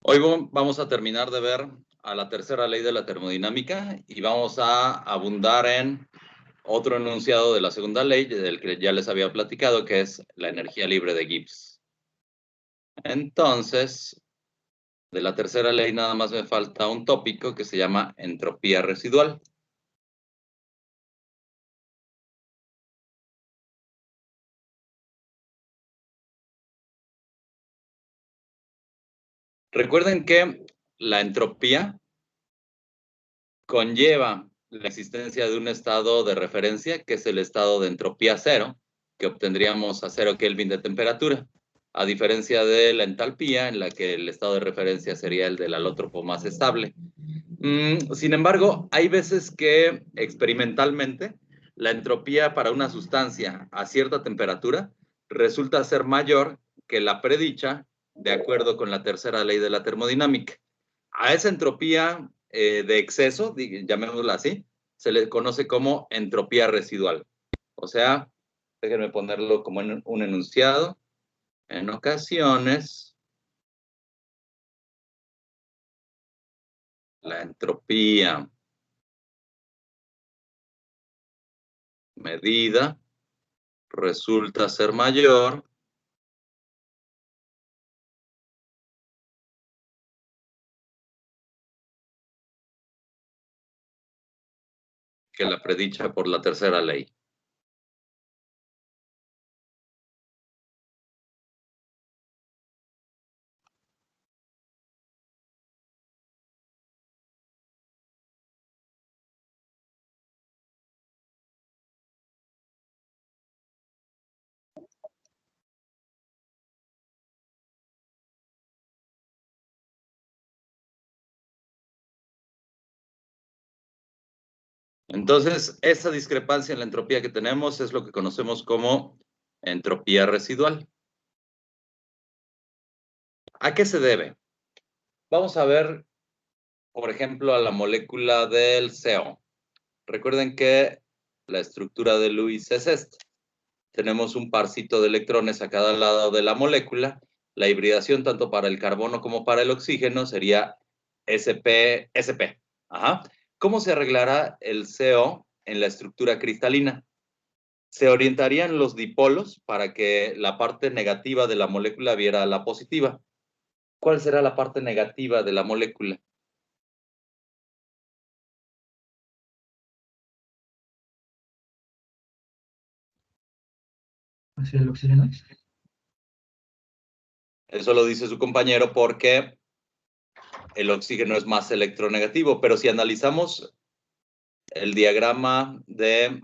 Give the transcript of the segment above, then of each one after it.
Hoy vamos a terminar de ver a la tercera ley de la termodinámica y vamos a abundar en otro enunciado de la segunda ley del que ya les había platicado, que es la energía libre de Gibbs. Entonces, de la tercera ley nada más me falta un tópico que se llama entropía residual. Recuerden que la entropía conlleva la existencia de un estado de referencia, que es el estado de entropía cero, que obtendríamos a 0 Kelvin de temperatura, a diferencia de la entalpía, en la que el estado de referencia sería el del alótropo más estable. Sin embargo, hay veces que experimentalmente la entropía para una sustancia a cierta temperatura resulta ser mayor que la predicha de acuerdo con la tercera ley de la termodinámica. A esa entropía de exceso, llamémosla así, se le conoce como entropía residual. O sea, déjenme ponerlo como en un enunciado. En ocasiones, la entropía medida resulta ser mayor que la predicha por la tercera ley. Entonces, esa discrepancia en la entropía que tenemos es lo que conocemos como entropía residual. ¿A qué se debe? Vamos a ver, por ejemplo, a la molécula del CO. Recuerden que la estructura de Lewis es esta. Tenemos un parcito de electrones a cada lado de la molécula. La hibridación tanto para el carbono como para el oxígeno sería sp-sp. Ajá. ¿Cómo se arreglará el CO en la estructura cristalina? Se orientarían los dipolos para que la parte negativa de la molécula viera la positiva. ¿Cuál será la parte negativa de la molécula? ¿Hacia el oxígeno? Eso lo dice su compañero porque el oxígeno es más electronegativo, pero si analizamos el diagrama de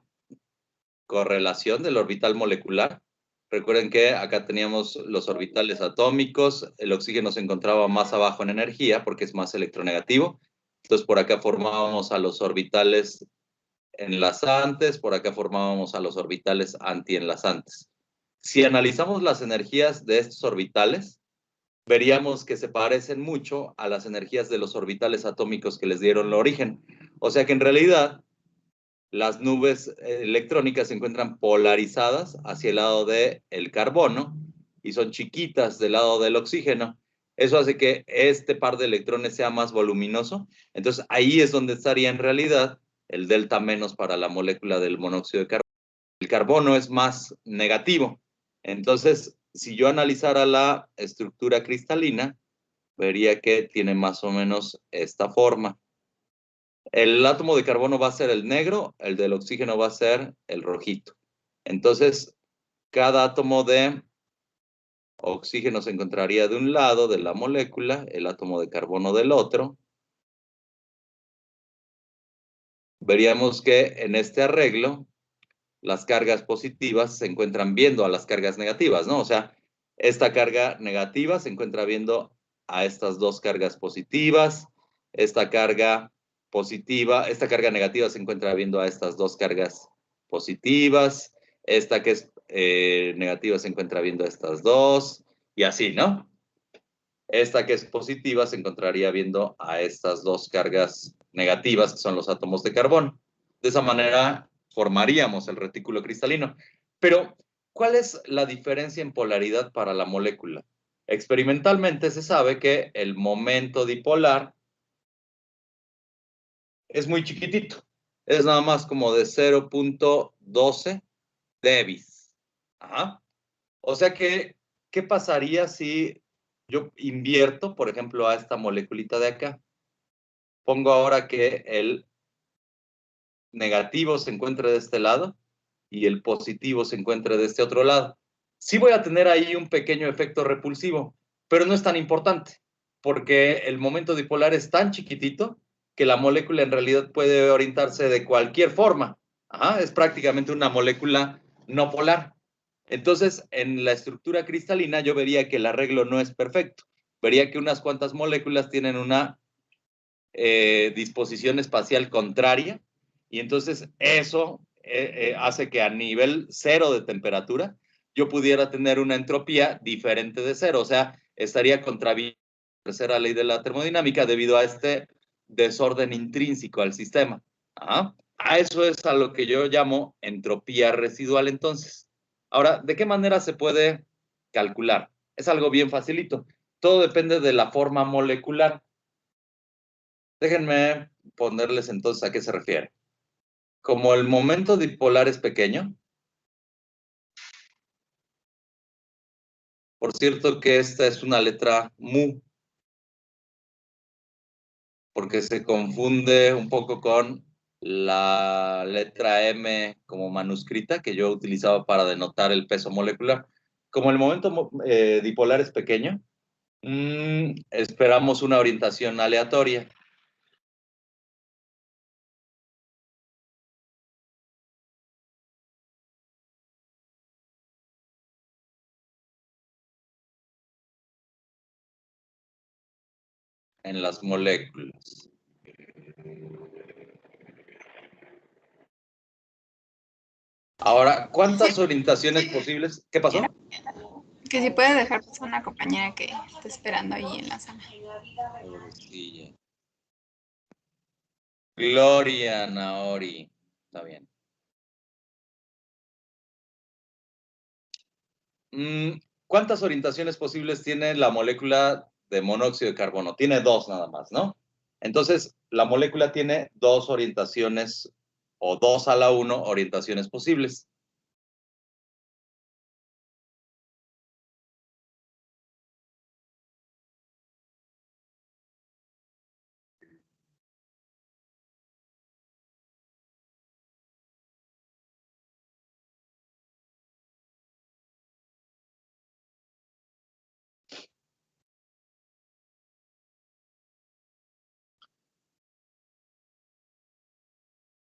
correlación del orbital molecular, recuerden que acá teníamos los orbitales atómicos, el oxígeno se encontraba más abajo en energía porque es más electronegativo, entonces por acá formábamos a los orbitales enlazantes, por acá formábamos a los orbitales antienlazantes. Si analizamos las energías de estos orbitales, veríamos que se parecen mucho a las energías de los orbitales atómicos que les dieron el origen. O sea que en realidad las nubes electrónicas se encuentran polarizadas hacia el lado del carbono y son chiquitas del lado del oxígeno. Eso hace que este par de electrones sea más voluminoso. Entonces ahí es donde estaría en realidad el delta menos para la molécula del monóxido de carbono. El carbono es más negativo. Entonces, si yo analizara la estructura cristalina, vería que tiene más o menos esta forma. El átomo de carbono va a ser el negro, el del oxígeno va a ser el rojito. Entonces, cada átomo de oxígeno se encontraría de un lado de la molécula, el átomo de carbono del otro. Veríamos que en este arreglo, las cargas positivas se encuentran viendo a las cargas negativas, ¿no? O sea, esta carga negativa se encuentra viendo a estas dos cargas positivas, esta carga positiva, esta carga negativa se encuentra viendo a estas dos cargas positivas, esta que es negativa se encuentra viendo a estas dos, y así, ¿no? Esta que es positiva se encontraría viendo a estas dos cargas negativas, que son los átomos de carbono. De esa manera formaríamos el retículo cristalino. Pero, ¿cuál es la diferencia en polaridad para la molécula? Experimentalmente se sabe que el momento dipolar es muy chiquitito. Es nada más como de 0.12 Davis. Ajá. O sea que, ¿qué pasaría si yo invierto, por ejemplo, a esta moleculita de acá? Pongo ahora que el negativo se encuentre de este lado y el positivo se encuentre de este otro lado. Sí voy a tener ahí un pequeño efecto repulsivo, pero no es tan importante, porque el momento dipolar es tan chiquitito que la molécula en realidad puede orientarse de cualquier forma. Ajá, es prácticamente una molécula no polar. Entonces, en la estructura cristalina yo vería que el arreglo no es perfecto. Vería que unas cuantas moléculas tienen una disposición espacial contraria y entonces eso hace que a nivel cero de temperatura yo pudiera tener una entropía diferente de cero, o sea, estaría contraviniendo la tercera ley de la termodinámica debido a este desorden intrínseco al sistema. Ajá. A eso es a lo que yo llamo entropía residual entonces. Ahora, ¿de qué manera se puede calcular? Es algo bien facilito. Todo depende de la forma molecular. Déjenme ponerles entonces a qué se refiere. Como el momento dipolar es pequeño, por cierto que esta es una letra mu, porque se confunde un poco con la letra M como manuscrita que yo utilizaba para denotar el peso molecular. Como el momento dipolar es pequeño, esperamos una orientación aleatoria. En las moléculas. Ahora, ¿cuántas orientaciones posibles? ¿Qué pasó? Que si puede dejar pasar una compañera que está esperando ahí en la sala. Pobrecilla. Gloria Naori. Está bien. ¿Cuántas orientaciones posibles tiene la molécula de monóxido de carbono? Tiene dos nada más, ¿no? Entonces, la molécula tiene dos orientaciones o 2 a la 1 orientaciones posibles.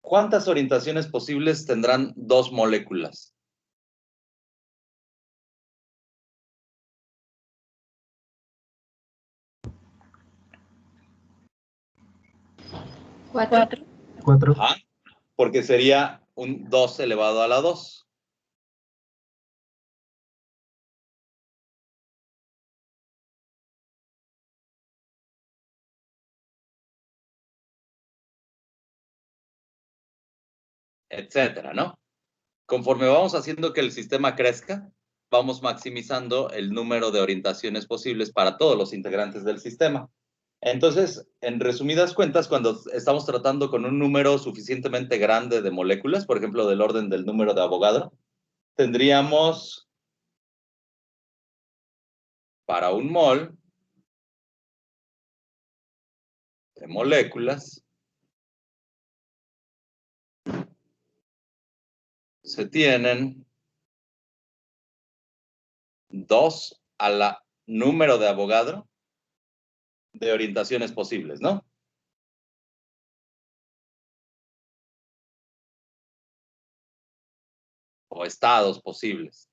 ¿Cuántas orientaciones posibles tendrán dos moléculas? Cuatro. Ajá, porque sería un 2 elevado a la 2. Etcétera, ¿no? Conforme vamos haciendo que el sistema crezca, vamos maximizando el número de orientaciones posibles para todos los integrantes del sistema. Entonces, en resumidas cuentas, cuando estamos tratando con un número suficientemente grande de moléculas, por ejemplo, del orden del número de Avogadro, tendríamos para un mol de moléculas, se tienen 2 a la número de Avogadro de orientaciones posibles, ¿no? O estados posibles.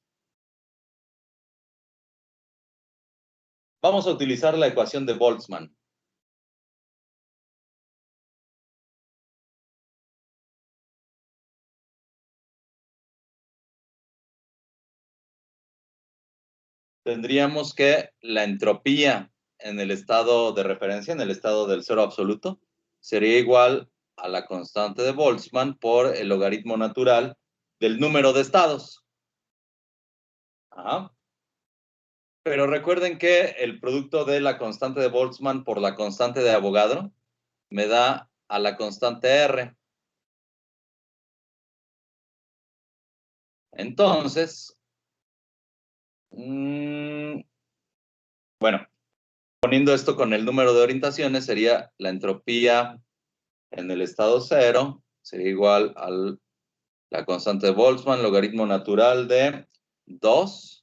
Vamos a utilizar la ecuación de Boltzmann. Tendríamos que la entropía en el estado de referencia, en el estado del cero absoluto, sería igual a la constante de Boltzmann por el logaritmo natural del número de estados. Ajá. Pero recuerden que el producto de la constante de Boltzmann por la constante de Avogadro me da a la constante R. Entonces, bueno, poniendo esto con el número de orientaciones, sería la entropía en el estado cero, sería igual a la constante de Boltzmann, logaritmo natural de 2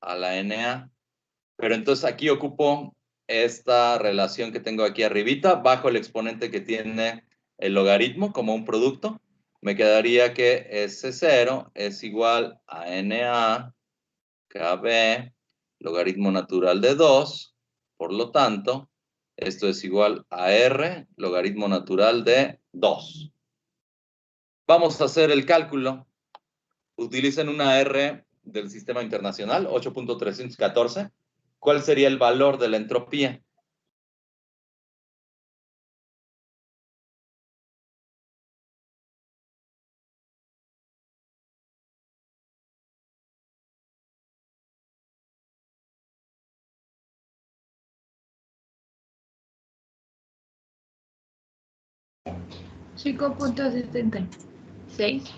a la NA. Pero entonces aquí ocupo esta relación que tengo aquí arribita, bajo el exponente que tiene el logaritmo como un producto. Me quedaría que S0 es igual a NA KB, logaritmo natural de 2. Por lo tanto, esto es igual a R, logaritmo natural de 2. Vamos a hacer el cálculo. Utilicen una R del sistema internacional, 8.314. ¿Cuál sería el valor de la entropía? ¿5.76?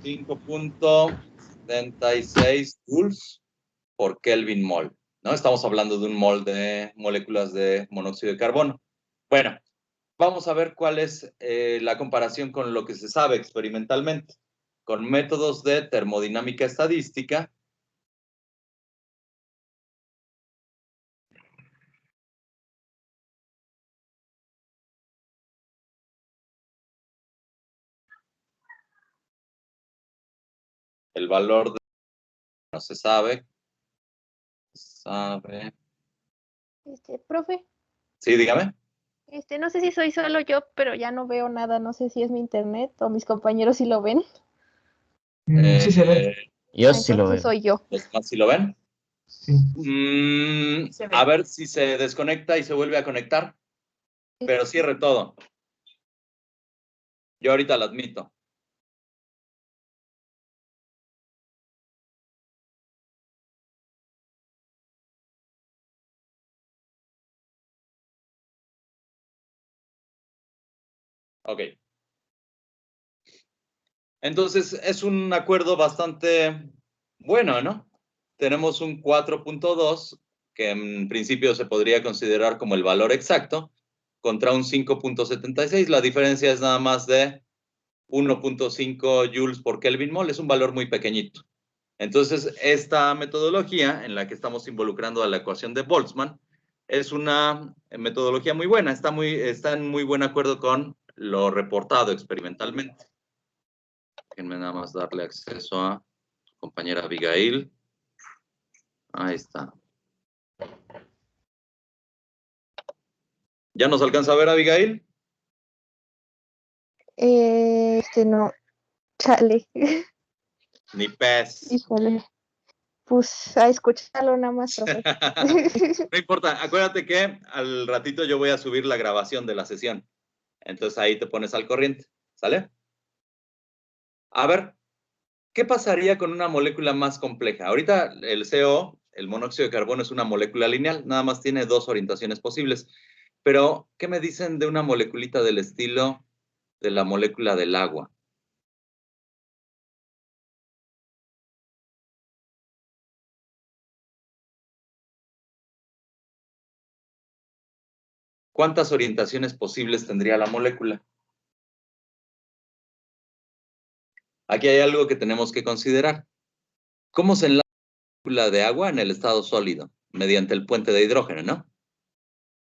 5.76 joules por Kelvin mol, ¿no? Estamos hablando de un mol de moléculas de monóxido de carbono. Bueno, vamos a ver cuál es la comparación con lo que se sabe experimentalmente. Con métodos de termodinámica estadística. El valor de... no se sabe. Profe, Sí, dígame. no sé si soy solo yo, pero ya no veo nada. No sé si es mi internet o mis compañeros sí lo ven. Sí se ve. Yo sí lo Entonces veo. soy yo. ¿Los demás sí lo ven? Sí. A ver si se desconecta y se vuelve a conectar. Pero cierre todo. Yo ahorita lo admito. Ok. Entonces, es un acuerdo bastante bueno, ¿no? Tenemos un 4.2, que en principio se podría considerar como el valor exacto, contra un 5.76. La diferencia es nada más de 1.5 joules por Kelvin mol. Es un valor muy pequeñito. Entonces, esta metodología en la que estamos involucrando a la ecuación de Boltzmann es una metodología muy buena. Está en muy buen acuerdo con lo reportado experimentalmente. Déjenme nada más darle acceso a compañera Abigail. Ahí está. ¿Ya nos alcanza a ver, Abigail? No. Chale. Ni pez. Híjole. Pues a escucharlo nada más, profe. No importa, acuérdate que al ratito yo voy a subir la grabación de la sesión. Entonces ahí te pones al corriente, ¿sale? A ver, ¿qué pasaría con una molécula más compleja? Ahorita el CO, el monóxido de carbono, es una molécula lineal, nada más tiene 2 orientaciones posibles. Pero, ¿qué me dicen de una moleculita del estilo de la molécula del agua? ¿Cuántas orientaciones posibles tendría la molécula? Aquí hay algo que tenemos que considerar. ¿Cómo se enlaza la molécula de agua en el estado sólido? Mediante el puente de hidrógeno, ¿no?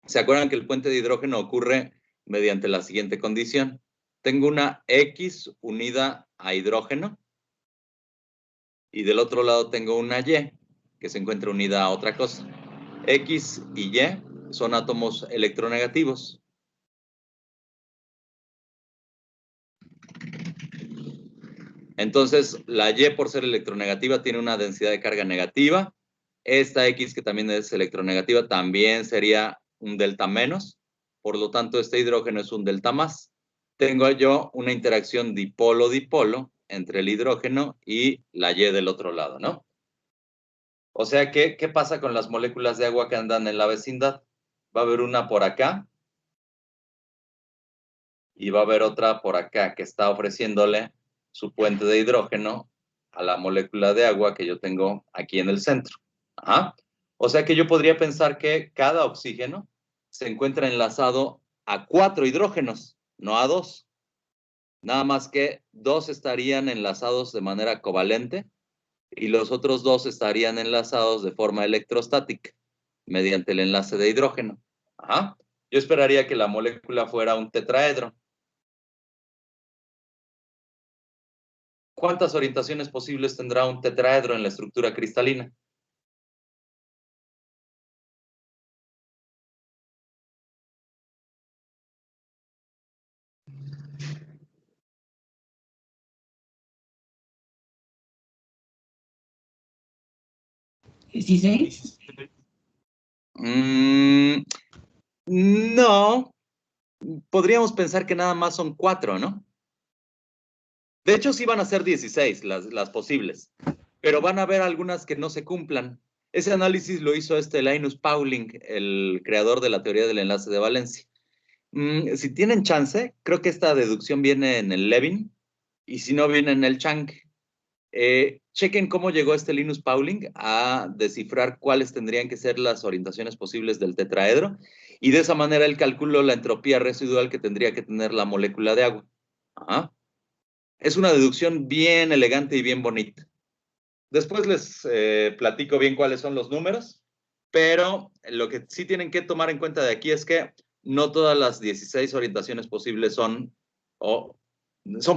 ¿Se acuerdan que el puente de hidrógeno ocurre mediante la siguiente condición? Tengo una X unida a hidrógeno y del otro lado tengo una Y que se encuentra unida a otra cosa. X y Y son átomos electronegativos. Entonces, la Y, por ser electronegativa, tiene una densidad de carga negativa. Esta X, que también es electronegativa, también sería un delta menos. Por lo tanto, este hidrógeno es un delta más. Tengo yo una interacción dipolo-dipolo entre el hidrógeno y la Y del otro lado, ¿no? O sea que, ¿qué pasa con las moléculas de agua que andan en la vecindad? Va a haber una por acá y va a haber otra por acá que está ofreciéndole su puente de hidrógeno a la molécula de agua que yo tengo aquí en el centro. Ajá. O sea que yo podría pensar que cada oxígeno se encuentra enlazado a 4 hidrógenos, no a 2. Nada más que 2 estarían enlazados de manera covalente y los otros 2 estarían enlazados de forma electrostática mediante el enlace de hidrógeno. Ajá. Yo esperaría que la molécula fuera un tetraedro. ¿Cuántas orientaciones posibles tendrá un tetraedro en la estructura cristalina? ¿16? No, podríamos pensar que nada más son 4, ¿no? De hecho, sí van a ser 16 las posibles, pero van a haber algunas que no se cumplan. Ese análisis lo hizo Linus Pauling, el creador de la teoría del enlace de valencia. Si tienen chance, creo que esta deducción viene en el Levin, y si no, viene en el Chang. Chequen cómo llegó Linus Pauling a descifrar cuáles tendrían que ser las orientaciones posibles del tetraedro, y de esa manera él calculó la entropía residual que tendría que tener la molécula de agua. Ajá. Es una deducción bien elegante y bien bonita. Después les platico bien cuáles son los números, pero lo que sí tienen que tomar en cuenta de aquí es que no todas las 16 orientaciones posibles son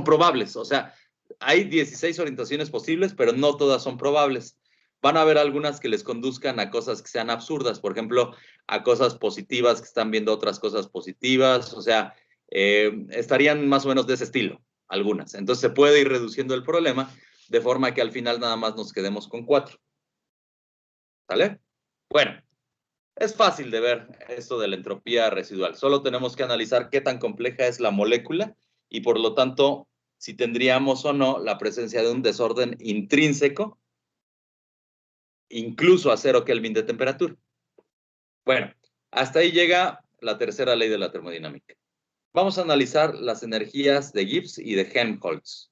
probables. O sea, hay 16 orientaciones posibles, pero no todas son probables. Van a haber algunas que les conduzcan a cosas que sean absurdas, por ejemplo, a cosas positivas que están viendo otras cosas positivas. O sea, estarían más o menos de ese estilo, algunas. Entonces se puede ir reduciendo el problema de forma que al final nada más nos quedemos con 4. ¿Sale? Bueno, es fácil de ver esto de la entropía residual. Solo tenemos que analizar qué tan compleja es la molécula y por lo tanto, si tendríamos o no la presencia de un desorden intrínseco, incluso a 0 Kelvin de temperatura. Bueno, hasta ahí llega la tercera ley de la termodinámica. Vamos a analizar las energías de Gibbs y de Helmholtz.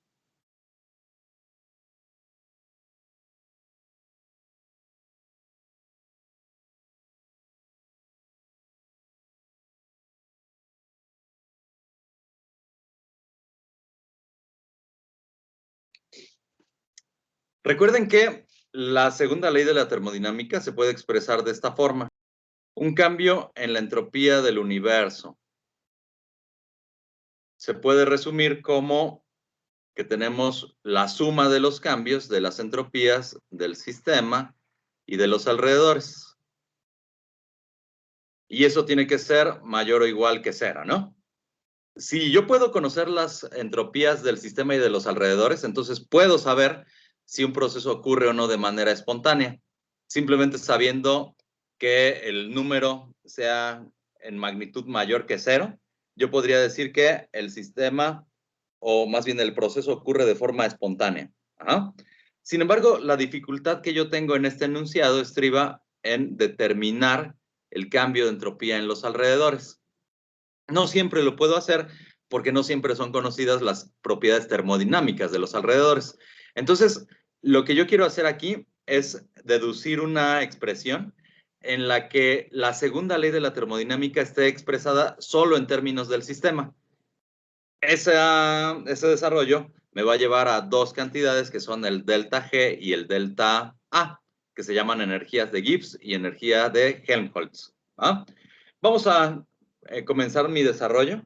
Recuerden que la segunda ley de la termodinámica se puede expresar de esta forma. Un cambio en la entropía del universo se puede resumir como que tenemos la suma de los cambios de las entropías del sistema y de los alrededores. Y eso tiene que ser mayor o igual que 0, ¿no? Si yo puedo conocer las entropías del sistema y de los alrededores, entonces puedo saber si un proceso ocurre o no de manera espontánea, simplemente sabiendo que el número sea en magnitud mayor que 0, yo podría decir que el sistema, o más bien el proceso, ocurre de forma espontánea. Ajá. Sin embargo, la dificultad que yo tengo en este enunciado estriba en determinar el cambio de entropía en los alrededores. No siempre lo puedo hacer porque no siempre son conocidas las propiedades termodinámicas de los alrededores. Entonces, lo que yo quiero hacer aquí es deducir una expresión en la que la segunda ley de la termodinámica esté expresada solo en términos del sistema. Ese desarrollo me va a llevar a dos cantidades que son el delta G y el delta A, que se llaman energías de Gibbs y energía de Helmholtz. ¿Ah? Vamos a comenzar mi desarrollo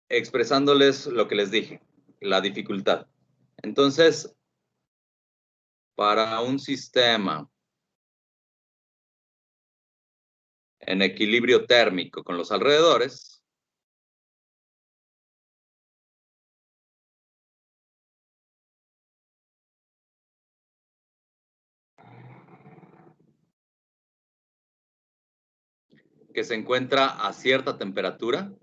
expresándoles lo que les dije, la dificultad. Entonces, para un sistema en equilibrio térmico con los alrededores, que se encuentra a cierta temperatura,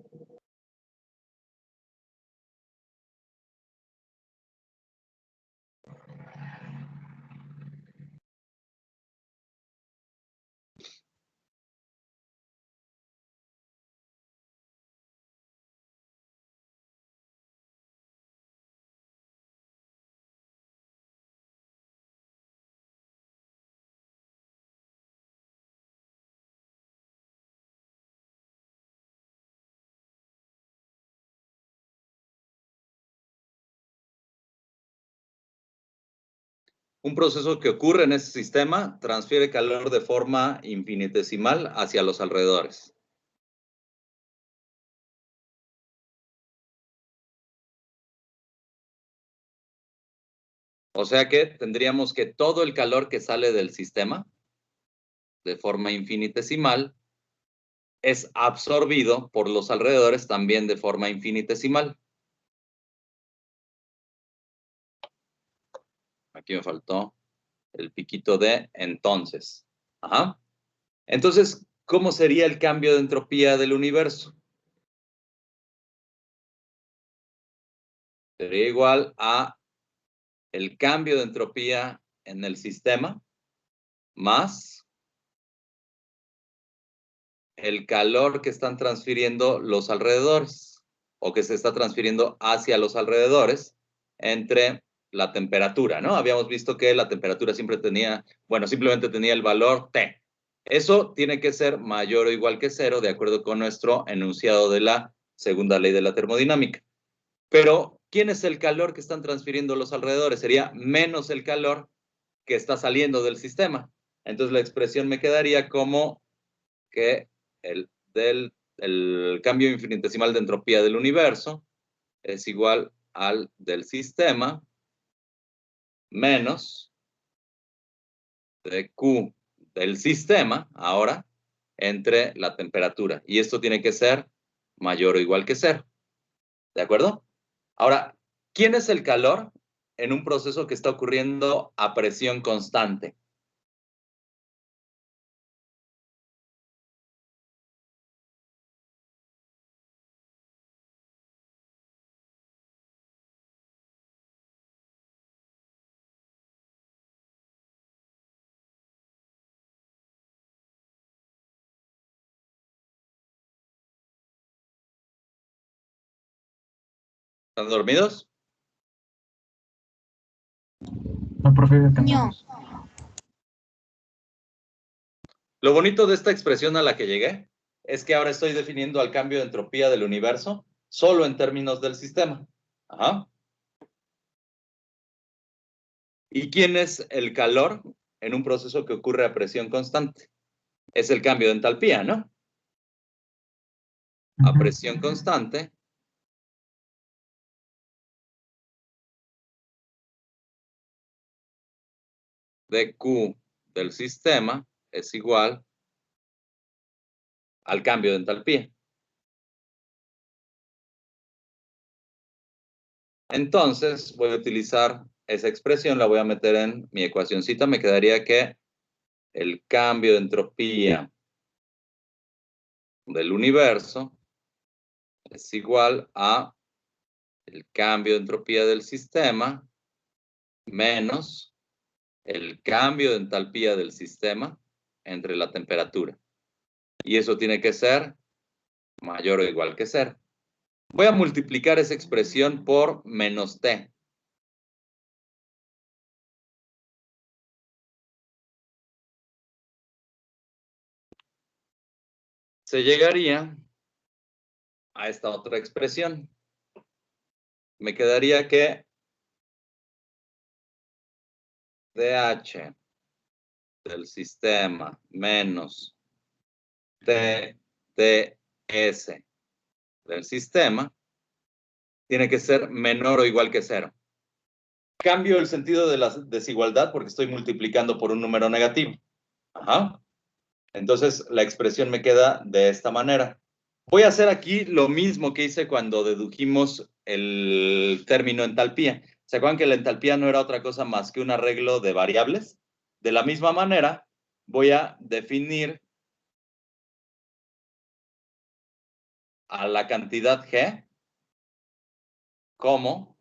Un proceso que ocurre en ese sistema transfiere calor de forma infinitesimal hacia los alrededores. O sea que tendríamos que todo el calor que sale del sistema de forma infinitesimal es absorbido por los alrededores también de forma infinitesimal. Aquí me faltó el piquito de entonces. Ajá. Entonces, ¿cómo sería el cambio de entropía del universo? Sería igual a el cambio de entropía en el sistema más el calor que están transfiriendo los alrededores o que se está transfiriendo hacia los alrededores entre la temperatura, ¿no? Habíamos visto que la temperatura siempre tenía, bueno, simplemente tenía el valor T. Eso tiene que ser mayor o igual que cero, de acuerdo con nuestro enunciado de la segunda ley de la termodinámica. Pero, ¿quién es el calor que están transfiriendo los alrededores? Sería menos el calor que está saliendo del sistema. Entonces, la expresión me quedaría como que el cambio infinitesimal de entropía del universo es igual al del sistema menos de Q del sistema, ahora, entre la temperatura. Y esto tiene que ser mayor o igual que cero. ¿De acuerdo? Ahora, ¿quién es el calor en un proceso que está ocurriendo a presión constante? ¿Están dormidos? No, profe, No. cambiamos. Lo bonito de esta expresión a la que llegué es que ahora estoy definiendo el cambio de entropía del universo solo en términos del sistema. Ajá. ¿Y quién es el calor en un proceso que ocurre a presión constante? Es el cambio de entalpía, ¿no? A presión constante, dQ del sistema es igual al cambio de entalpía. Entonces, voy a utilizar esa expresión, la voy a meter en mi ecuacioncita. Me quedaría que el cambio de entropía del universo es igual a el cambio de entropía del sistema menos el cambio de entalpía del sistema entre la temperatura. Y eso tiene que ser mayor o igual que cero. Voy a multiplicar esa expresión por menos T. Se llegaría a esta otra expresión. Me quedaría que dH del sistema menos TDS del sistema tiene que ser menor o igual que cero. Cambio el sentido de la desigualdad porque estoy multiplicando por un número negativo. Ajá. Entonces, la expresión me queda de esta manera. Voy a hacer aquí lo mismo que hice cuando dedujimos el término entalpía. ¿Se acuerdan que la entalpía no era otra cosa más que un arreglo de variables? De la misma manera, voy a definir a la cantidad G como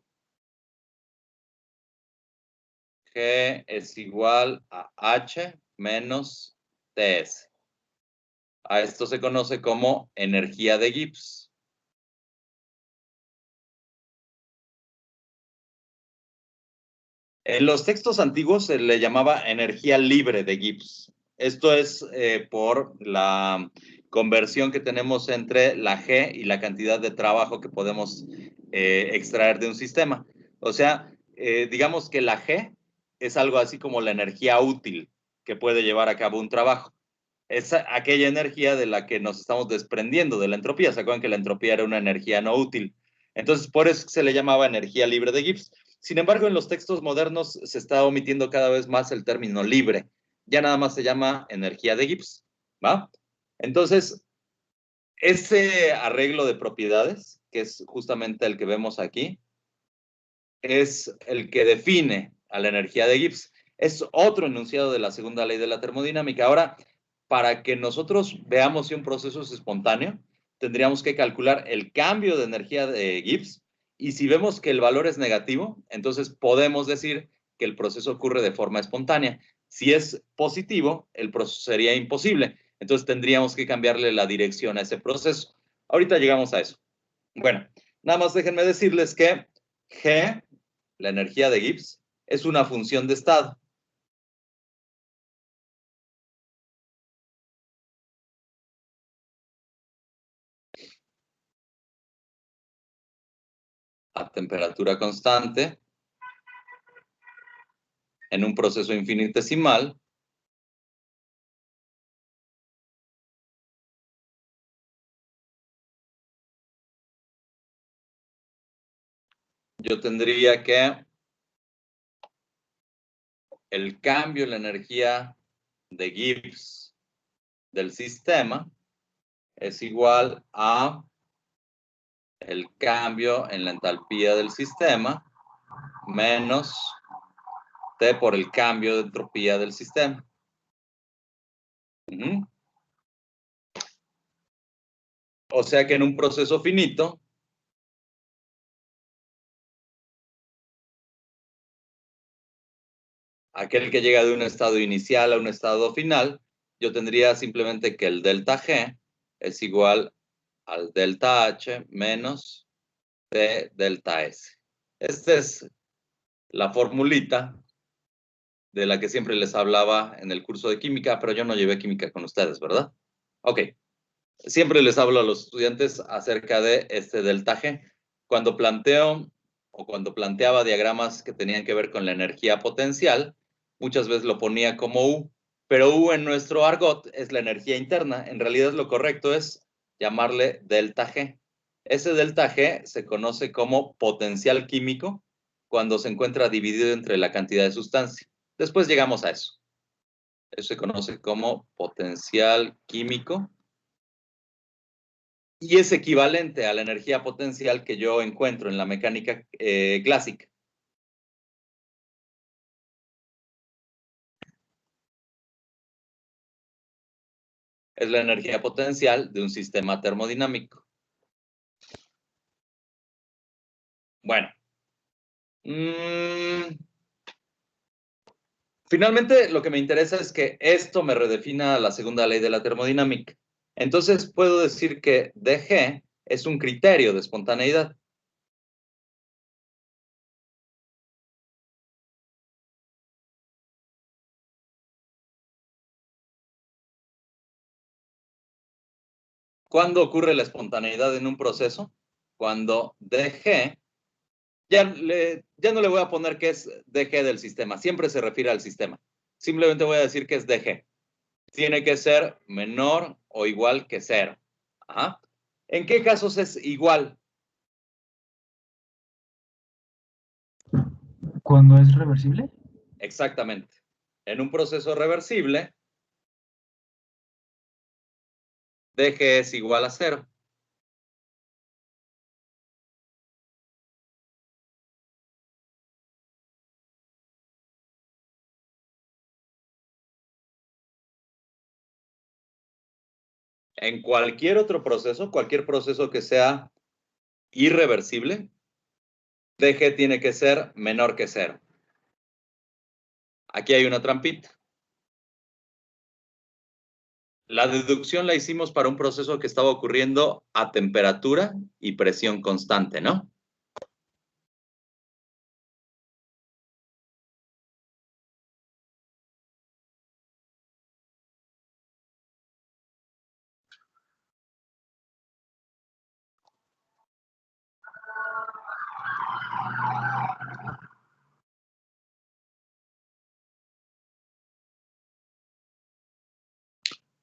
G es igual a H menos TS. A esto se conoce como energía de Gibbs. En los textos antiguos se le llamaba energía libre de Gibbs. Esto es por la conversión que tenemos entre la G y la cantidad de trabajo que podemos extraer de un sistema. O sea, digamos que la G es algo así como la energía útil que puede llevar a cabo un trabajo. Es aquella energía de la que nos estamos desprendiendo, de la entropía. ¿Se acuerdan que la entropía era una energía no útil? Entonces, por eso se le llamaba energía libre de Gibbs. Sin embargo, en los textos modernos se está omitiendo cada vez más el término libre. Ya nada más se llama energía de Gibbs, ¿va? Entonces, ese arreglo de propiedades, que es justamente el que vemos aquí, es el que define a la energía de Gibbs. Es otro enunciado de la segunda ley de la termodinámica. Ahora, para que nosotros veamos si un proceso es espontáneo, tendríamos que calcular el cambio de energía de Gibbs, y si vemos que el valor es negativo, entonces podemos decir que el proceso ocurre de forma espontánea. Si es positivo, el proceso sería imposible. Entonces tendríamos que cambiarle la dirección a ese proceso. Ahorita llegamos a eso. Bueno, nada más déjenme decirles que G, la energía de Gibbs, es una función de estado. A temperatura constante, en un proceso infinitesimal, yo tendría que el cambio en la energía de Gibbs del sistema es igual a el cambio en la entalpía del sistema menos T por el cambio de entropía del sistema. O sea que en un proceso finito, aquel que llega de un estado inicial a un estado final, yo tendría simplemente que el delta G es igual al delta H menos T delta S. Esta es la formulita de la que siempre les hablaba en el curso de química, pero yo no llevé química con ustedes, ¿verdad? Ok. Siempre les hablo a los estudiantes acerca de este delta G. Cuando planteo o cuando planteaba diagramas que tenían que ver con la energía potencial, muchas veces lo ponía como U, pero U en nuestro argot es la energía interna. En realidad lo correcto es llamarle delta G. Ese delta G se conoce como potencial químico cuando se encuentra dividido entre la cantidad de sustancia. Después llegamos a eso. Eso se conoce como potencial químico y es equivalente a la energía potencial que yo encuentro en la mecánica clásica. Es la energía potencial de un sistema termodinámico. Bueno. Finalmente, lo que me interesa es que esto me redefina la segunda ley de la termodinámica. Entonces, puedo decir que dG es un criterio de espontaneidad. ¿Cuándo ocurre la espontaneidad en un proceso? Cuando dG, ya no le voy a poner que es dG del sistema, siempre se refiere al sistema. Simplemente voy a decir que es dG. Tiene que ser menor o igual que 0. Ajá. ¿En qué casos es igual? ¿Cuándo es reversible? Exactamente. En un proceso reversible, dG es igual a 0. En cualquier otro proceso, cualquier proceso que sea irreversible, dG tiene que ser menor que 0. Aquí hay una trampita. La deducción la hicimos para un proceso que estaba ocurriendo a temperatura y presión constante, ¿no?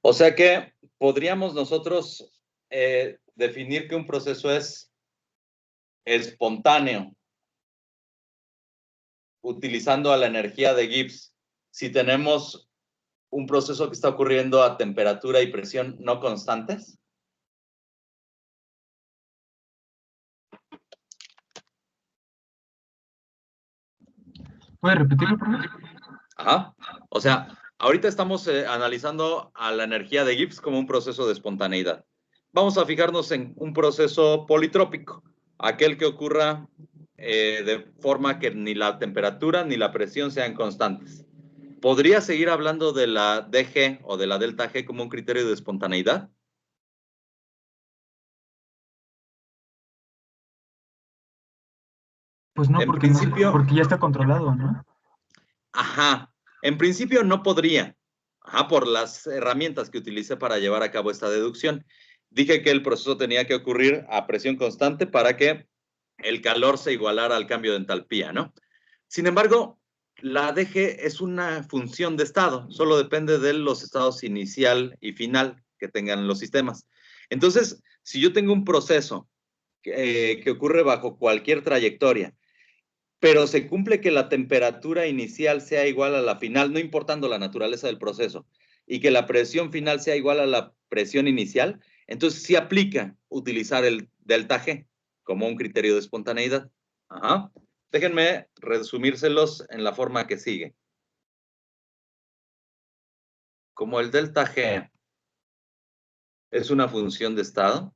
O sea que podríamos nosotros definir que un proceso es espontáneo, utilizando a la energía de Gibbs, si tenemos un proceso que está ocurriendo a temperatura y presión no constantes. ¿Puede repetirlo, profe? Ajá. O sea, ahorita estamos analizando a la energía de Gibbs como un proceso de espontaneidad. Vamos a fijarnos en un proceso politrópico, aquel que ocurra de forma que ni la temperatura ni la presión sean constantes. ¿Podría seguir hablando de la DG o de la delta G como un criterio de espontaneidad? Pues no, En porque, no, principio, porque ya está controlado, ¿no? ajá, en principio no podría, ajá, por las herramientas que utilicé para llevar a cabo esta deducción. Dije que el proceso tenía que ocurrir a presión constante para que el calor se igualara al cambio de entalpía, ¿no? Sin embargo, la DG es una función de estado, solo depende de los estados inicial y final que tengan los sistemas. Entonces, si yo tengo un proceso que ocurre bajo cualquier trayectoria, pero se cumple que la temperatura inicial sea igual a la final, no importando la naturaleza del proceso, y que la presión final sea igual a la presión inicial, entonces sí aplica utilizar el delta G como un criterio de espontaneidad. Ajá. Déjenme resumírselos en la forma que sigue. Como el delta G es una función de estado,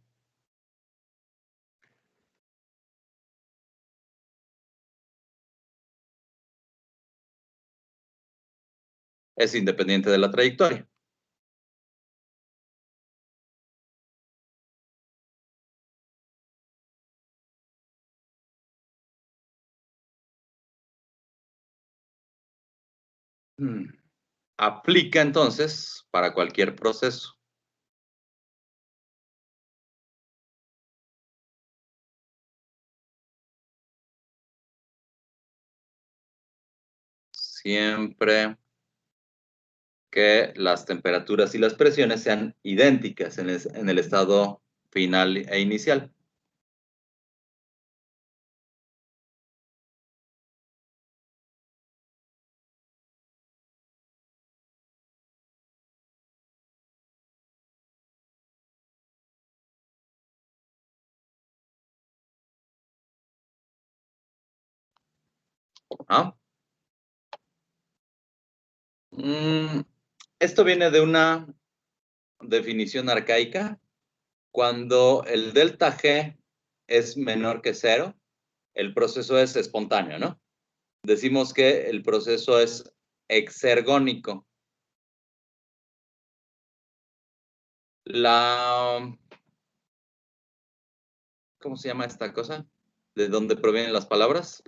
es independiente de la trayectoria. Aplica entonces para cualquier proceso. Siempre que las temperaturas y las presiones sean idénticas en el estado final e inicial. ¿Ah? Esto viene de una definición arcaica. Cuando el delta G es menor que 0, el proceso es espontáneo, ¿no? Decimos que el proceso es exergónico. ¿Cómo se llama esta cosa? ¿De dónde provienen las palabras?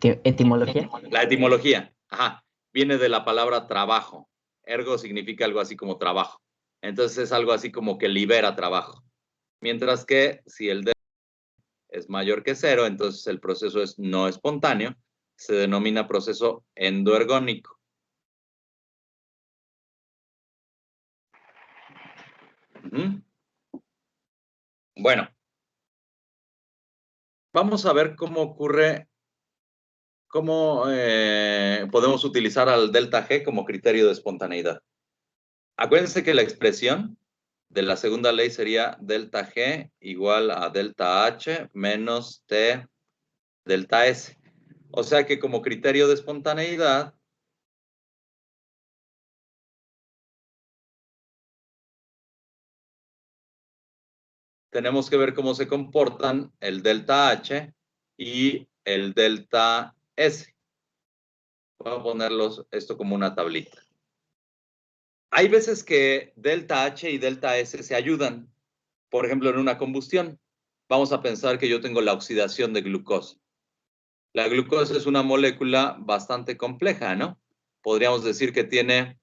¿Etimología? La etimología, ajá, viene de la palabra trabajo. Ergo significa algo así como trabajo. Entonces es algo así como que libera trabajo. Mientras que si el delta es mayor que 0, entonces el proceso es no espontáneo, se denomina proceso endoergónico. Bueno, vamos a ver cómo ocurre, cómo podemos utilizar al delta G como criterio de espontaneidad. Acuérdense que la expresión de la segunda ley sería delta G igual a delta H menos T delta S. O sea que como criterio de espontaneidad, tenemos que ver cómo se comportan el delta H y el delta S. Voy a ponerlos esto como una tablita. Hay veces que delta H y delta S se ayudan. Por ejemplo, en una combustión, vamos a pensar que yo tengo la oxidación de glucosa. La glucosa es una molécula bastante compleja, ¿no? Podríamos decir que tiene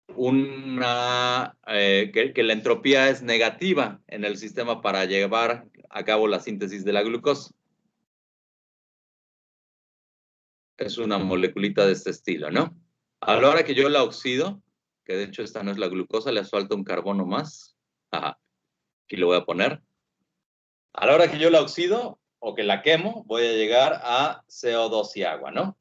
que la entropía es negativa en el sistema para llevar a cabo la síntesis de la glucosa. Es una moleculita de este estilo, ¿no? A la hora que yo la oxido, que de hecho esta no es la glucosa, le falta un carbono más. Ajá. Aquí lo voy a poner. A la hora que yo la oxido o que la quemo, voy a llegar a CO2 y agua, ¿no?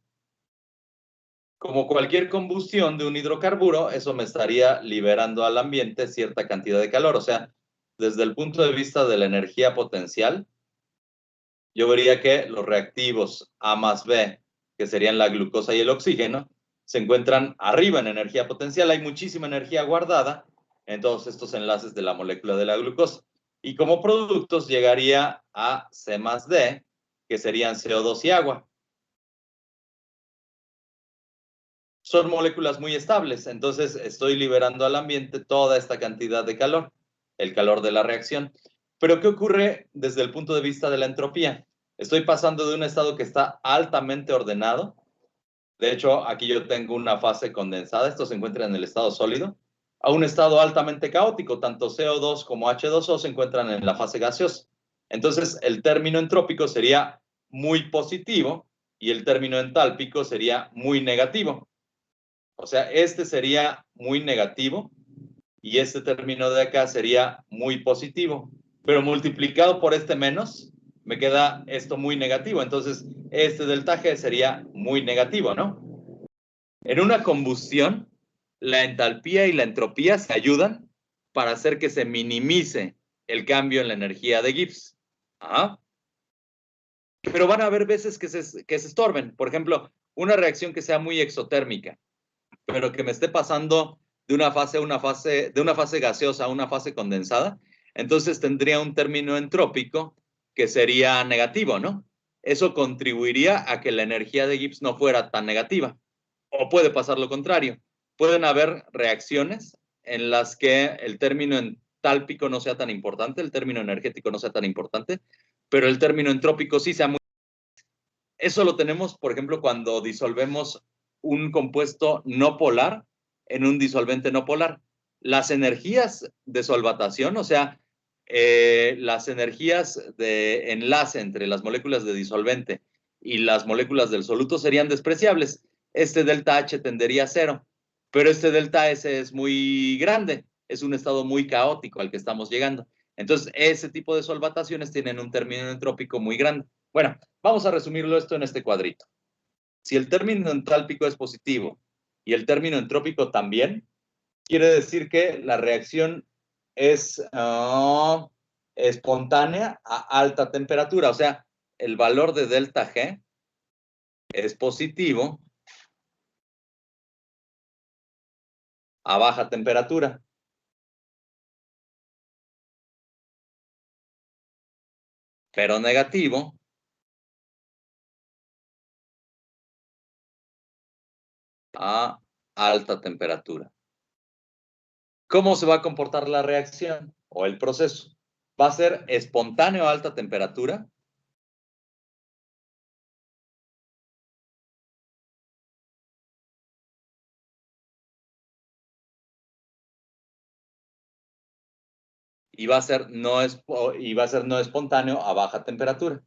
Como cualquier combustión de un hidrocarburo, eso me estaría liberando al ambiente cierta cantidad de calor. O sea, desde el punto de vista de la energía potencial, yo vería que los reactivos A más B, que serían la glucosa y el oxígeno, se encuentran arriba en energía potencial. Hay muchísima energía guardada en todos estos enlaces de la molécula de la glucosa. Y como productos llegaría a C más D, que serían CO2 y agua. Son moléculas muy estables, entonces estoy liberando al ambiente toda esta cantidad de calor, el calor de la reacción. Pero ¿qué ocurre desde el punto de vista de la entropía? Estoy pasando de un estado que está altamente ordenado. De hecho, aquí yo tengo una fase condensada, esto se encuentra en el estado sólido, a un estado altamente caótico, tanto CO2 como H2O se encuentran en la fase gaseosa. Entonces, el término entrópico sería muy positivo y el término entálpico sería muy negativo. O sea, este sería muy negativo y este término de acá sería muy positivo. Pero multiplicado por este menos, me queda esto muy negativo. Entonces, este delta G sería muy negativo, ¿no? En una combustión, la entalpía y la entropía se ayudan para hacer que se minimice el cambio en la energía de Gibbs. ¿Ah? Pero van a haber veces que se estorben. Por ejemplo, una reacción que sea muy exotérmica, pero que me esté pasando de una fase a una fase, de una fase gaseosa a una fase condensada, entonces tendría un término entrópico que sería negativo, ¿no? Eso contribuiría a que la energía de Gibbs no fuera tan negativa. O puede pasar lo contrario. Pueden haber reacciones en las que el término entálpico no sea tan importante, el término energético no sea tan importante, pero el término entrópico sí sea muy. Eso lo tenemos, por ejemplo, cuando disolvemos un compuesto no polar en un disolvente no polar. Las energías de solvatación, o sea, las energías de enlace entre las moléculas de disolvente y las moléculas del soluto serían despreciables. Este delta H tendería a cero, pero este delta S es muy grande, es un estado muy caótico al que estamos llegando. Entonces, ese tipo de solvataciones tienen un término entrópico muy grande. Bueno, vamos a resumirlo esto en este cuadrito. Si el término entálpico es positivo y el término entrópico también, quiere decir que la reacción es espontánea a alta temperatura. O sea, el valor de delta G es positivo a baja temperatura. Pero negativo a alta temperatura. ¿Cómo se va a comportar la reacción o el proceso? ¿Va a ser espontáneo a alta temperatura? Y va a ser no espontáneo a baja temperatura.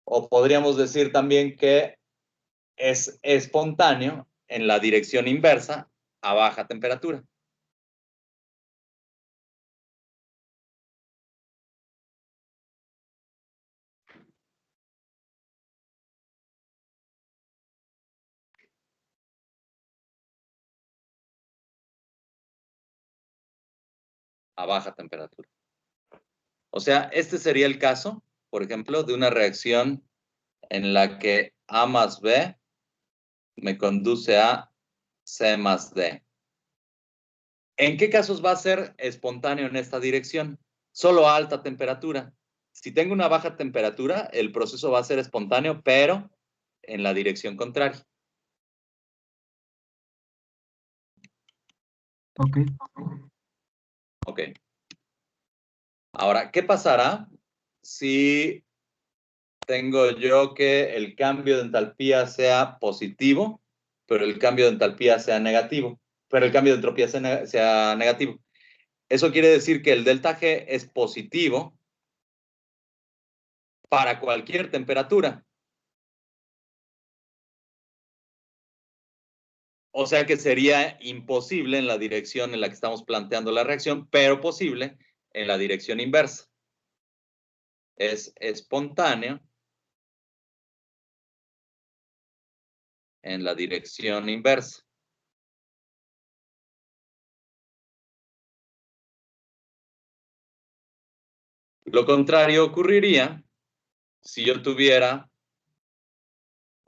O podríamos decir también que es espontáneo en la dirección inversa a baja temperatura. A baja temperatura. O sea, este sería el caso, por ejemplo, de una reacción en la que A más B me conduce a C más D. ¿En qué casos va a ser espontáneo en esta dirección? Solo a alta temperatura. Si tengo una baja temperatura, el proceso va a ser espontáneo, pero en la dirección contraria. Ok. Ok. Ahora, ¿qué pasará si tengo yo que el cambio de entalpía sea positivo, pero el cambio de entalpía sea negativo, pero el cambio de entropía sea negativo? Eso quiere decir que el delta G es positivo para cualquier temperatura. O sea que sería imposible en la dirección en la que estamos planteando la reacción, pero posible en la dirección inversa. Es espontáneo en la dirección inversa. Lo contrario ocurriría si yo tuviera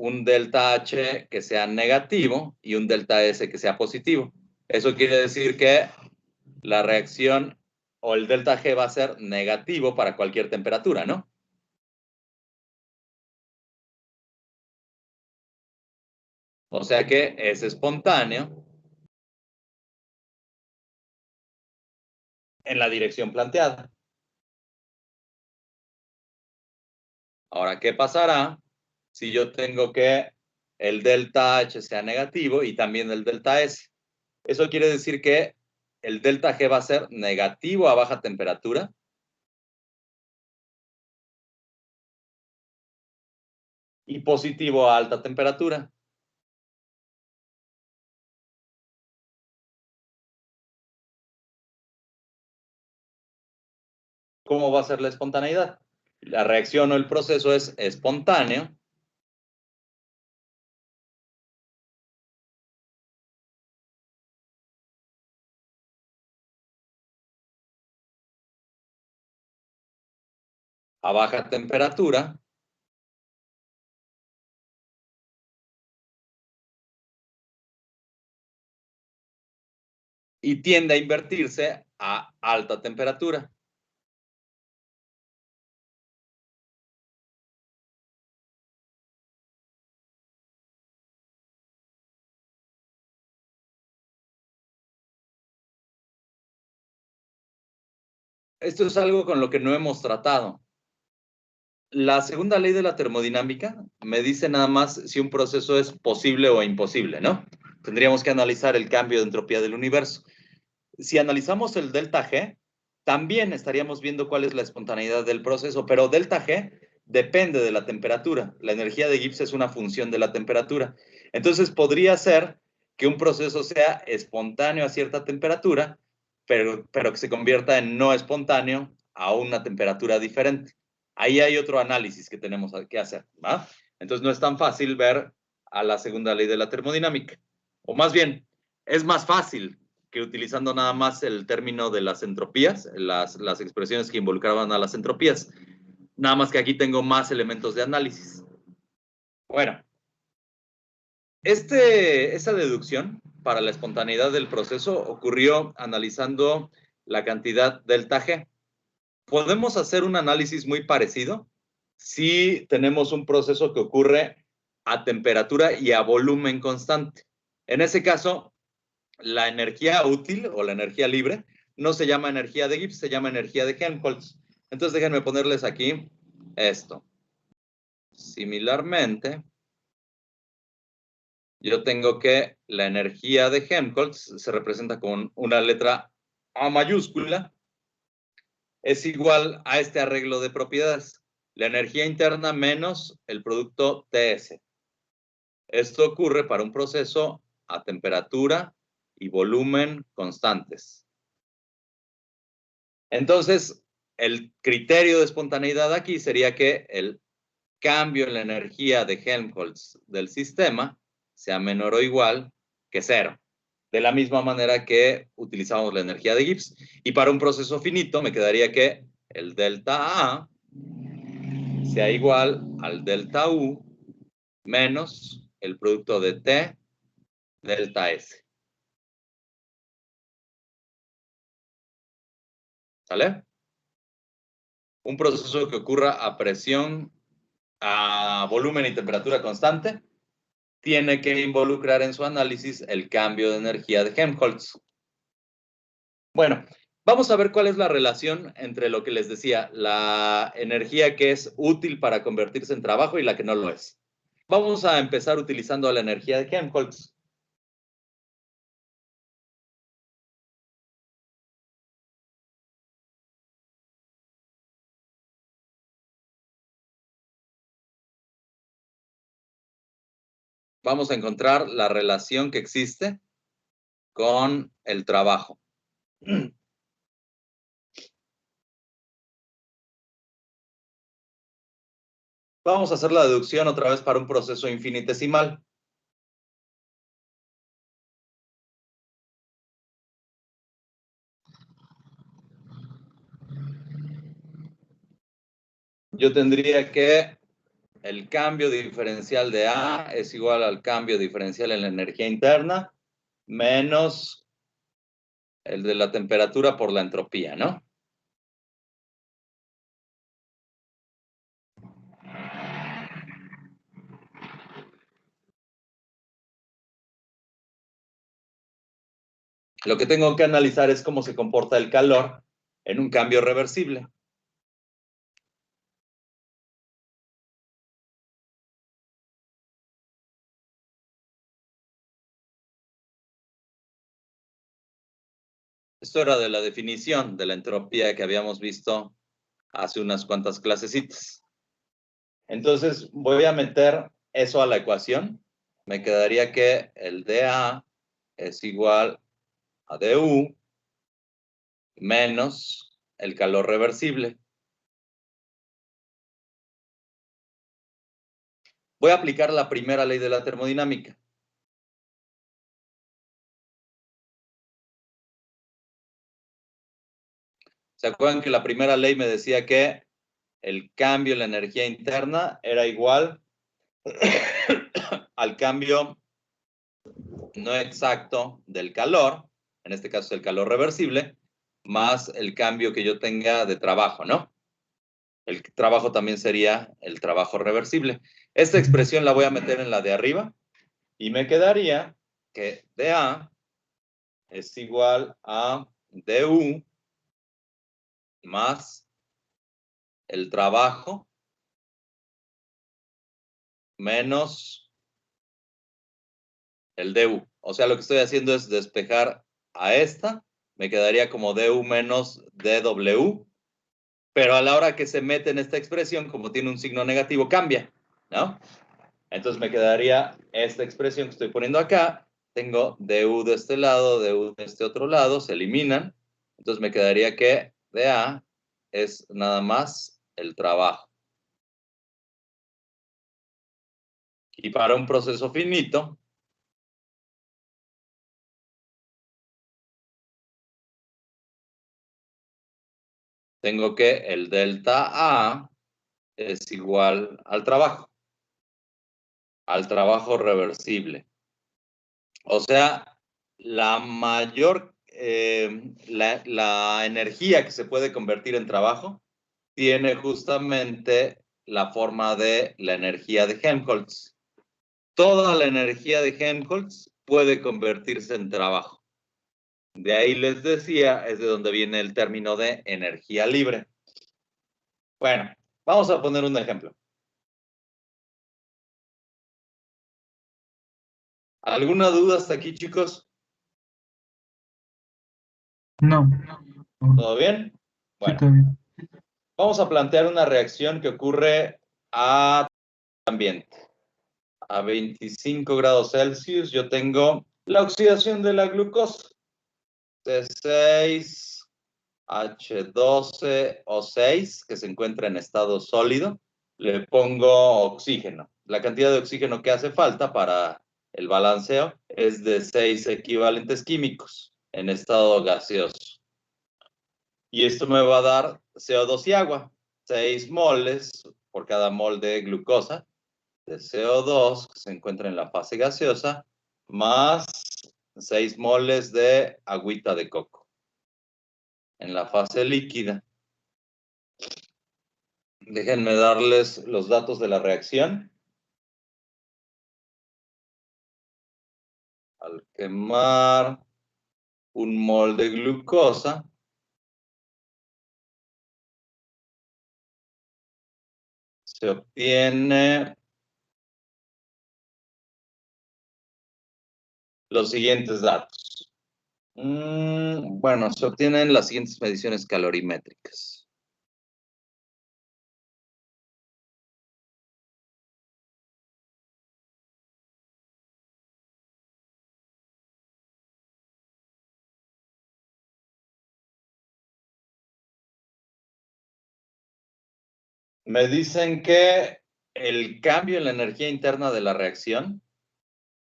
un delta H que sea negativo y un delta S que sea positivo. Eso quiere decir que la reacción o el delta G va a ser negativo para cualquier temperatura, ¿no? O sea que es espontáneo en la dirección planteada. Ahora, ¿qué pasará si yo tengo que el delta H sea negativo y también el delta S? Eso quiere decir que el delta G va a ser negativo a baja temperatura y positivo a alta temperatura. ¿Cómo va a ser la espontaneidad? La reacción o el proceso es espontáneo a baja temperatura y tiende a invertirse a alta temperatura. Esto es algo con lo que no hemos tratado. La segunda ley de la termodinámica me dice nada más si un proceso es posible o imposible, ¿no? Tendríamos que analizar el cambio de entropía del universo. Si analizamos el delta G, también estaríamos viendo cuál es la espontaneidad del proceso, pero delta G depende de la temperatura. La energía de Gibbs es una función de la temperatura. Entonces podría ser que un proceso sea espontáneo a cierta temperatura, pero que se convierta en no espontáneo a una temperatura diferente. Ahí hay otro análisis que tenemos que hacer, ¿va? Entonces no es tan fácil ver a la segunda ley de la termodinámica. O más bien, es más fácil que utilizando nada más el término de las entropías, las expresiones que involucraban a las entropías. Nada más que aquí tengo más elementos de análisis. Bueno, esa deducción para la espontaneidad del proceso ocurrió analizando la cantidad delta G. Podemos hacer un análisis muy parecido si tenemos un proceso que ocurre a temperatura y a volumen constante. En ese caso, la energía útil o la energía libre no se llama energía de Gibbs, se llama energía de Helmholtz. Entonces déjenme ponerles aquí esto. Similarmente, yo tengo que la energía de Helmholtz se representa con una letra A mayúscula, es igual a este arreglo de propiedades. La energía interna menos el producto TS. Esto ocurre para un proceso a temperatura y volumen constantes. Entonces, el criterio de espontaneidad aquí sería que el cambio en la energía de Helmholtz del sistema sea menor o igual que cero. De la misma manera que utilizamos la energía de Gibbs. Y para un proceso finito me quedaría que el delta A sea igual al delta U menos el producto de T delta S. ¿Sale? Un proceso que ocurra a presión, a volumen y temperatura constante, tiene que involucrar en su análisis el cambio de energía de Helmholtz. Bueno, vamos a ver cuál es la relación entre lo que les decía, la energía que es útil para convertirse en trabajo y la que no lo es. Vamos a empezar utilizando la energía de Helmholtz. vamos a encontrar la relación que existe con el trabajo. Vamos a hacer la deducción otra vez para un proceso infinitesimal. Yo tendría que el cambio diferencial de A es igual al cambio diferencial en la energía interna menos el de la temperatura por la entropía, ¿no? Lo que tengo que analizar es cómo se comporta el calor en un cambio reversible. Esto era de la definición de la entropía que habíamos visto hace unas cuantas clasecitas. Entonces voy a meter eso a la ecuación. Me quedaría que el dA es igual a du menos el calor reversible. Voy a aplicar la primera ley de la termodinámica. ¿Se acuerdan que la primera ley me decía que el cambio en la energía interna era igual al cambio no exacto del calor, en este caso el calor reversible, más el cambio que yo tenga de trabajo, ¿no? El trabajo también sería el trabajo reversible. Esta expresión la voy a meter en la de arriba y me quedaría que dA es igual a du más el trabajo menos el du. O sea, lo que estoy haciendo es despejar a esta, me quedaría como du menos dw, pero a la hora que se mete en esta expresión, como tiene un signo negativo, cambia, ¿no? Entonces me quedaría esta expresión que estoy poniendo acá, tengo du de este lado, du de este otro lado, se eliminan, entonces me quedaría que dA es nada más el trabajo. Y para un proceso finito, tengo que el delta A es igual al trabajo reversible. O sea, la mayor, la energía que se puede convertir en trabajo tiene justamente la forma de la energía de Helmholtz. Toda la energía de Helmholtz puede convertirse en trabajo. De ahí les decía, es de donde viene el término de energía libre. Bueno, vamos a poner un ejemplo. ¿Alguna duda hasta aquí, chicos? No. ¿Todo bien? Sí, Bueno, todo bien. vamos a plantear una reacción que ocurre a ambiente. A 25 grados Celsius yo tengo la oxidación de la glucosa. C6H12O6, que se encuentra en estado sólido. Le pongo oxígeno. La cantidad de oxígeno que hace falta para el balanceo es de 6 equivalentes químicos en estado gaseoso. Y esto me va a dar CO2 y agua. 6 moles por cada mol de glucosa de CO2 que se encuentra en la fase gaseosa, más 6 moles de agüita de coco en la fase líquida. Déjenme darles los datos de la reacción. Al quemar un mol de glucosa, se obtiene los siguientes datos. Bueno, se obtienen las siguientes mediciones calorimétricas. Me dicen que el cambio en la energía interna de la reacción,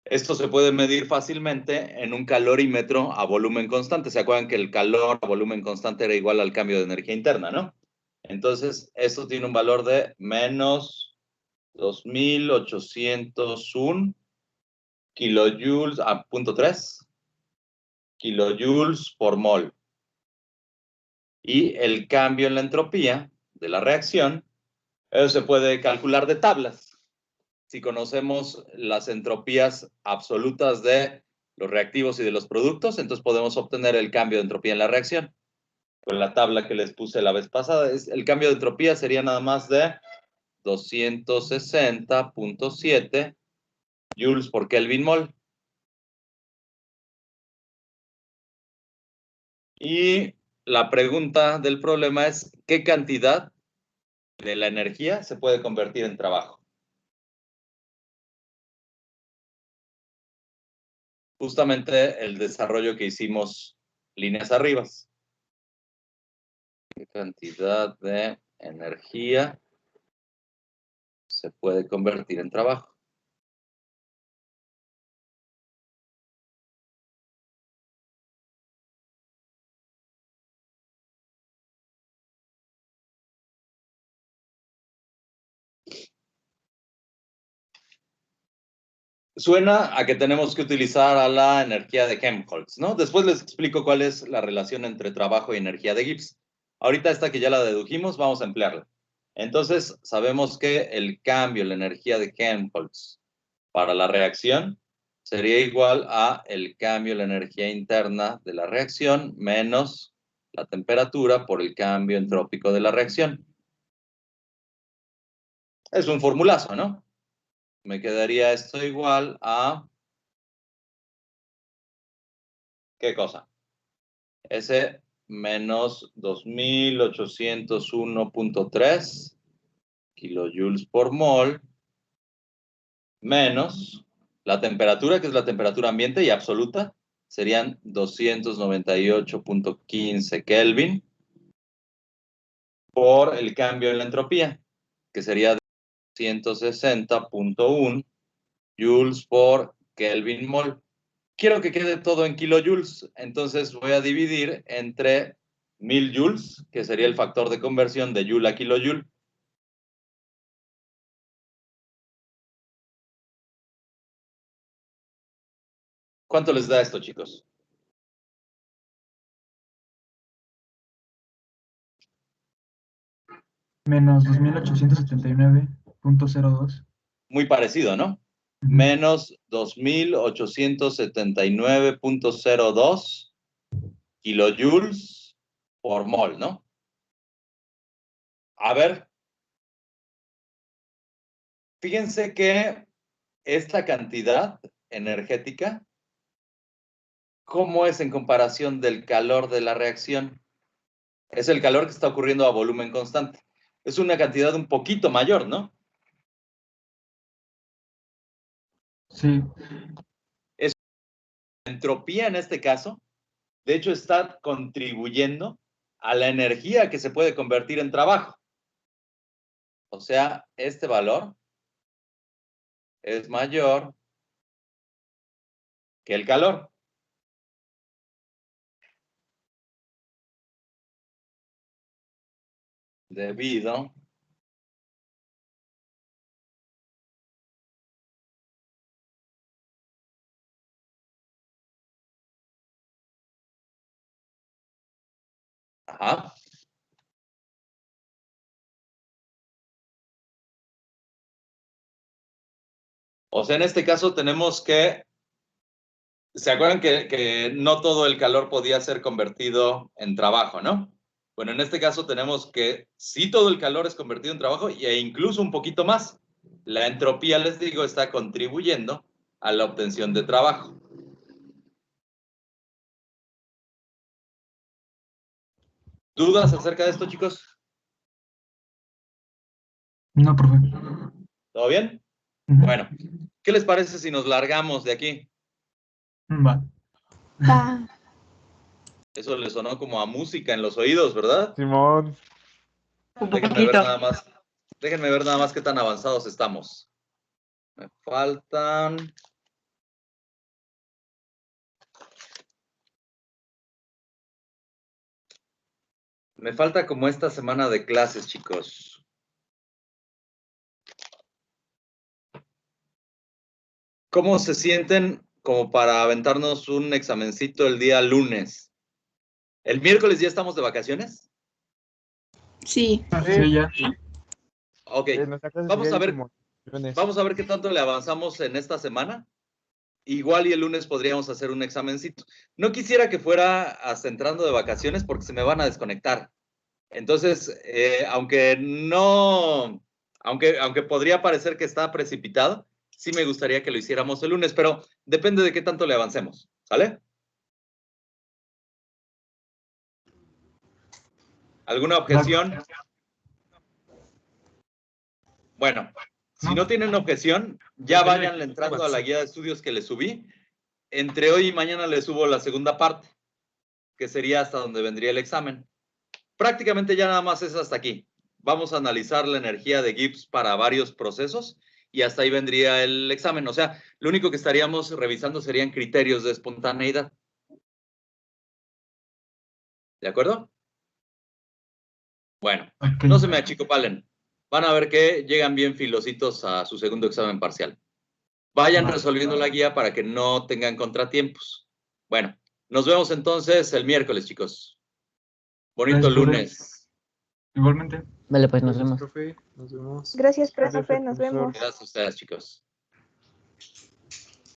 esto se puede medir fácilmente en un calorímetro a volumen constante. ¿Se acuerdan que el calor a volumen constante era igual al cambio de energía interna, no? Entonces, esto tiene un valor de menos 2801 kilojoules a 0.3 kilojoules por mol. Y el cambio en la entropía de la reacción, eso se puede calcular de tablas. Si conocemos las entropías absolutas de los reactivos y de los productos, entonces podemos obtener el cambio de entropía en la reacción. Con la tabla que les puse la vez pasada, el cambio de entropía sería nada más de 260.7 joules por Kelvin mol. Y la pregunta del problema es, ¿qué cantidad de la energía se puede convertir en trabajo? Justamente el desarrollo que hicimos líneas arriba. ¿Qué cantidad de energía se puede convertir en trabajo? Suena a que tenemos que utilizar a la energía de Helmholtz, ¿no? Después les explico cuál es la relación entre trabajo y energía de Gibbs. Ahorita esta que ya la dedujimos, vamos a emplearla. Entonces, sabemos que el cambio en la energía de Helmholtz para la reacción sería igual a el cambio en la energía interna de la reacción menos la temperatura por el cambio entrópico de la reacción. Es un formulazo, ¿no? Me quedaría esto igual a... ¿Qué cosa? S menos 2801.3 kilojoules por mol menos la temperatura, que es la temperatura ambiente y absoluta, serían 298.15 Kelvin por el cambio en la entropía, que sería 160.1 joules por Kelvin mol. Quiero que quede todo en kilojoules, entonces voy a dividir entre 1000 joules, que sería el factor de conversión de joule a kilojoule. ¿Cuánto les da esto, chicos? Menos 2879.02. Muy parecido, ¿no? Menos 2879.02 kilojoules por mol, ¿no? A ver, fíjense que esta cantidad energética, ¿cómo es en comparación del calor de la reacción? Es el calor que está ocurriendo a volumen constante. Es una cantidad un poquito mayor, ¿no? Sí. Es entropía en este caso. De hecho, está contribuyendo a la energía que se puede convertir en trabajo. O sea, este valor es mayor que el calor. Debido a... O sea, en este caso tenemos que... ¿Se acuerdan que no todo el calor podía ser convertido en trabajo, no? Bueno, en este caso tenemos que sí todo el calor es convertido en trabajo e incluso un poquito más. La entropía, les digo, está contribuyendo a la obtención de trabajo. ¿Dudas acerca de esto, chicos? No, profe. ¿Todo bien? Ujú. Bueno, ¿qué les parece si nos largamos de aquí? Va. Va. Eso le sonó como a música en los oídos, ¿verdad? Simón. Un Déjenme ver poquito. nada más Déjenme ver nada más qué tan avanzados estamos. Me faltan... Me falta como esta semana de clases, chicos. ¿Cómo se sienten como para aventarnos un examencito el día lunes? ¿El miércoles ya estamos de vacaciones? Sí. Sí, ya. Ok, Nuestra clase vamos sería a ver. el último lunes. Vamos a ver qué tanto le avanzamos en esta semana. Igual y el lunes podríamos hacer un examencito. No quisiera que fuera hasta entrando de vacaciones porque se me van a desconectar. Entonces, aunque podría parecer que está precipitado, sí me gustaría que lo hiciéramos el lunes, pero depende de qué tanto le avancemos, ¿sale? ¿Alguna objeción? Bueno, si no tienen objeción, ya vayan entrando a la guía de estudios que les subí. Entre hoy y mañana les subo la segunda parte, que sería hasta donde vendría el examen. Prácticamente ya nada más es hasta aquí. Vamos a analizar la energía de Gibbs para varios procesos y hasta ahí vendría el examen. O sea, lo único que estaríamos revisando serían criterios de espontaneidad. ¿De acuerdo? Bueno, Ok. no se me achicopalen. Van a ver que llegan bien filositos a su segundo examen parcial. Vayan resolviendo la guía para que no tengan contratiempos. Bueno, nos vemos entonces el miércoles, chicos. Bonito Gracias, profe. lunes. Igualmente. Vale, pues nos Gracias, vemos. profe. Nos vemos. Gracias, Gracias, profe, nos profesor. vemos. Gracias a ustedes, chicos.